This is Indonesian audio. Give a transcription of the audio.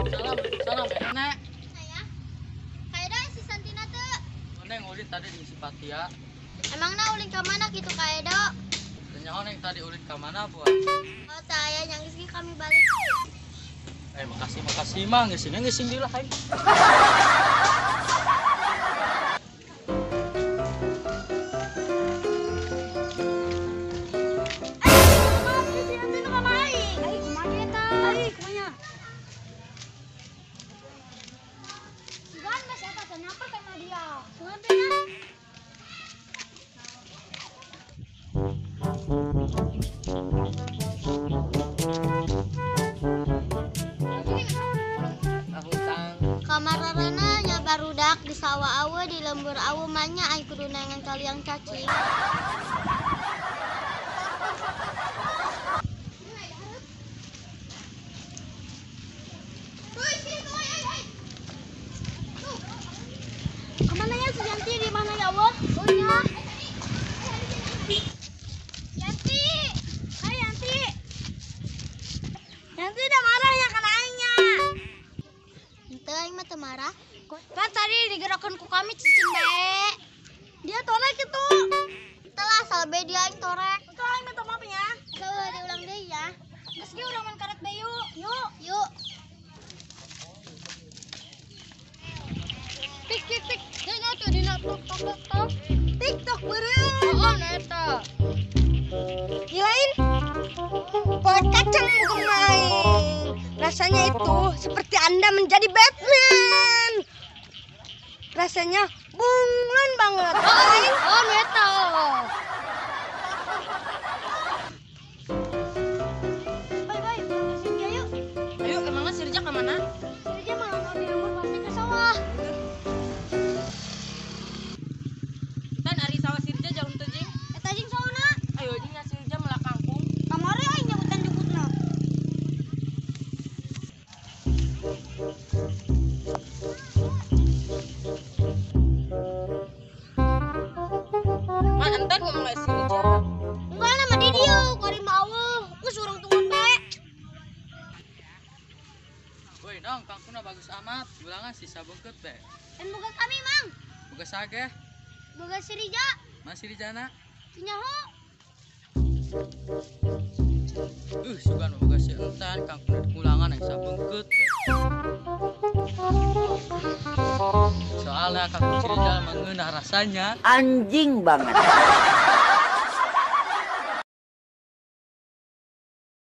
Salam, salam nek. Saya. Kaeda si Santina teu. Neng ulin tadi di Sipatia. Emangna ulin ka mana kitu Kaedo? Nyaho neng tadi ulin ka mana buat? Oh saya yang geus kami balik. Makasih mah ngising di lah. Kamararana nya barudak di sawah awe di lembur awe manya ai kudu nangan kaliang cacing. Kemana ya si Yanti, di mana ya Allah? Oh ya. Yanti, hai Yanti. Yanti udah marah ya kan aingnya. Ente aing mah teu marah. Kan tadi digerakkan ku kami cicing bae. Dia torek itu. Telah salbe dia aing torek. Itu aing minta maaf ya. Coba diulang deui ya. Geus ge urang mun karet bae yuk. Yuk. Tik. Jangan tuh dina tok. TikTok beureum. Oh, neta. Gilain, buat kacang bukan main. Rasanya itu seperti Anda menjadi Batman. Rasanya bunglon banget. Oh, neta. Bye, sini yuk. Ayo, emangnya si Rijak kemana? Dia malah di lembur pasti ke sawah. Dan ari sawah si Rijak jauh teu jing. Eta jeung sauna. Ayo jing si Rijak melah kangkung. Kamari aing nyebutan jemputna. Man entar ngomong si Rijak. Enggak nama di dieu, kari maweuh. Geus urang tunggu bae. Woi, dong, kangkungna bagus amat. Ulangan sisa bengket be. Dan boga kami, Mang. Boga sage, Boga si Rija. masih Rijana. Nyaho. Sugan boga si entan kangkungna ulangan yang sa bengket be. Soalnya kangkung si Rijal mengenah rasanya Anjing banget.